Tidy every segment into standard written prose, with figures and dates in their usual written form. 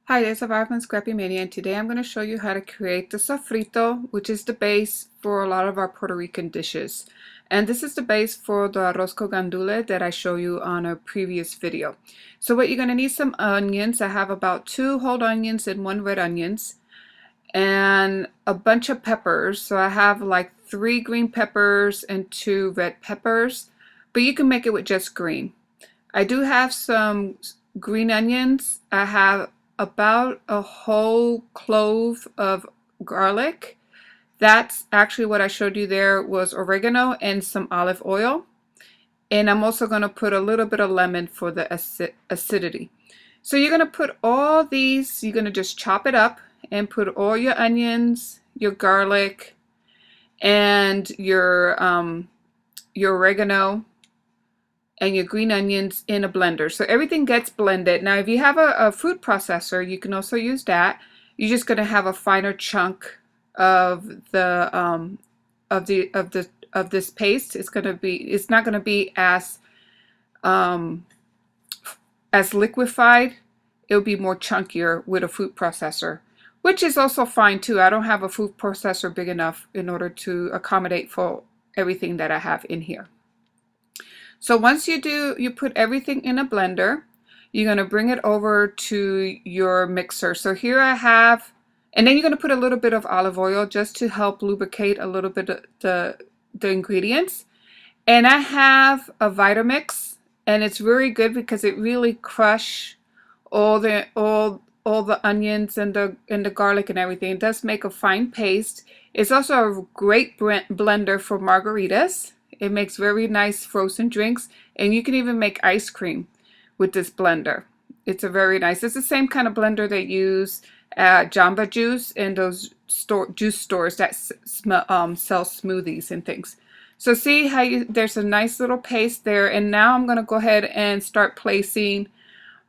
Hi, this is Survive from Scrappy Mania, and today I'm going to show you how to create the sofrito, which is the base for a lot of our Puerto Rican dishes. And this is the base for the arroz con gandule that I show you on a previous video. So what you're going to need some onions. I have about 2 whole onions and 1 red onions, and a bunch of peppers. So I have like 3 green peppers and 2 red peppers, but you can make it with just green. I do have some green onions. I have about a whole clove of garlic. That's actually what I showed you there was oregano and some olive oil. And I'm also going to put a little bit of lemon for the acidity. So you're going to put all these, you're going to just chop it up and put all your onions, your garlic, and your oregano and your green onions in a blender. So everything gets blended. Now if you have a food processor, you can also use that. You're just going to have a finer chunk of the of this paste. It's not going to be as liquefied. It'll be more chunkier with a food processor, which is also fine too. I don't have a food processor big enough in order to accommodate for everything that I have in here. So once you put everything in a blender, you're going to bring it over to your mixer. So here I have, and then you're going to put a little bit of olive oil just to help lubricate a little bit of the ingredients. And I have a Vitamix, and it's very good because it really crush all the onions and the garlic and everything. It does make a fine paste. It's also a great blender for margaritas. It makes very nice frozen drinks, and you can even make ice cream with this blender. It's the same kind of blender they use at Jamba Juice and those juice stores that sell smoothies and things. So see how there's a nice little paste there, and now I'm going to go ahead and start placing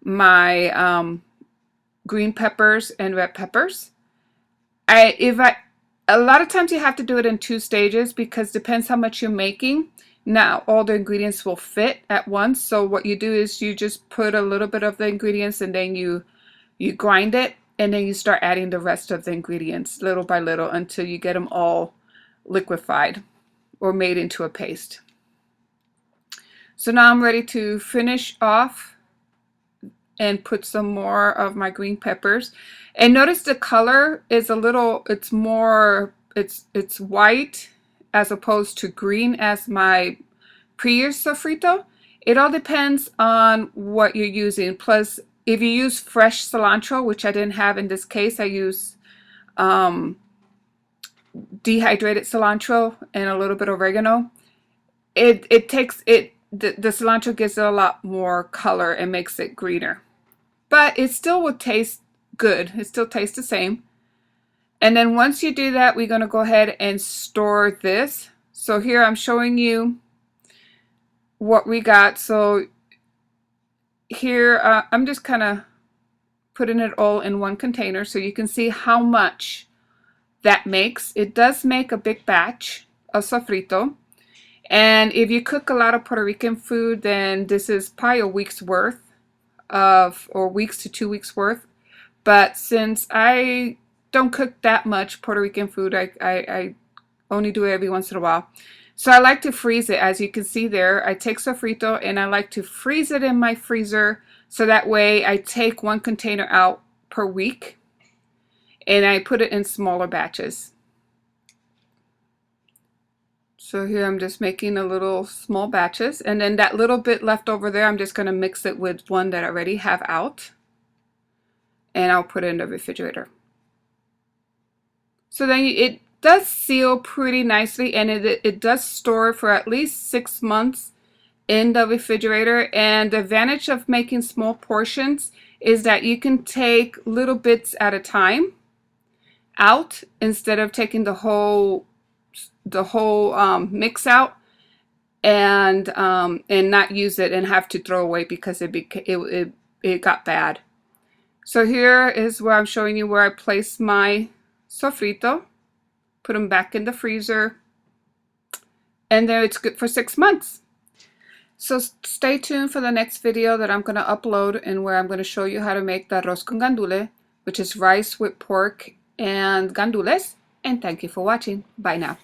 my green peppers and red peppers. A lot of times you have to do it in 2 stages because depends how much you're making. Now all the ingredients will fit at once. So what you do is you just put a little bit of the ingredients and then you grind it, and then you start adding the rest of the ingredients little by little until you get them all liquefied or made into a paste. So now I'm ready to finish off and put some more of my green peppers. And notice the color is it's white as opposed to green as my previous sofrito. It all depends on what you're using. Plus, if you use fresh cilantro, which I didn't have in this case, I use dehydrated cilantro and a little bit of oregano. The cilantro gives it a lot more color and makes it greener. But it still would taste good. It still tastes the same. And then once you do that, we're going to go ahead and store this. So here I'm showing you what we got. So here I'm just kind of putting it all in one container so you can see how much that makes. It does make a big batch of sofrito. And if you cook a lot of Puerto Rican food, then this is probably a week's worth or weeks to 2 weeks worth. But since I don't cook that much Puerto Rican food, I only do it every once in a while. So I like to freeze it. As you can see there, I take sofrito and I like to freeze it in my freezer, so that way I take 1 container out per week and I put it in smaller batches. So here I'm just making a little small batches, and then that little bit left over there, I'm just going to mix it with one that I already have out, and I'll put it in the refrigerator. So then it does seal pretty nicely, and it does store for at least 6 months in the refrigerator. And the advantage of making small portions is that you can take little bits at a time out instead of taking the whole mix out and not use it and have to throw away because it got bad. So here is where I'm showing you where I place my sofrito, put them back in the freezer, and then it's good for 6 months. So stay tuned for the next video that I'm going to upload, and where I'm going to show you how to make the arroz con gandule which is rice with pork and gandules. And thank you for watching. Bye now.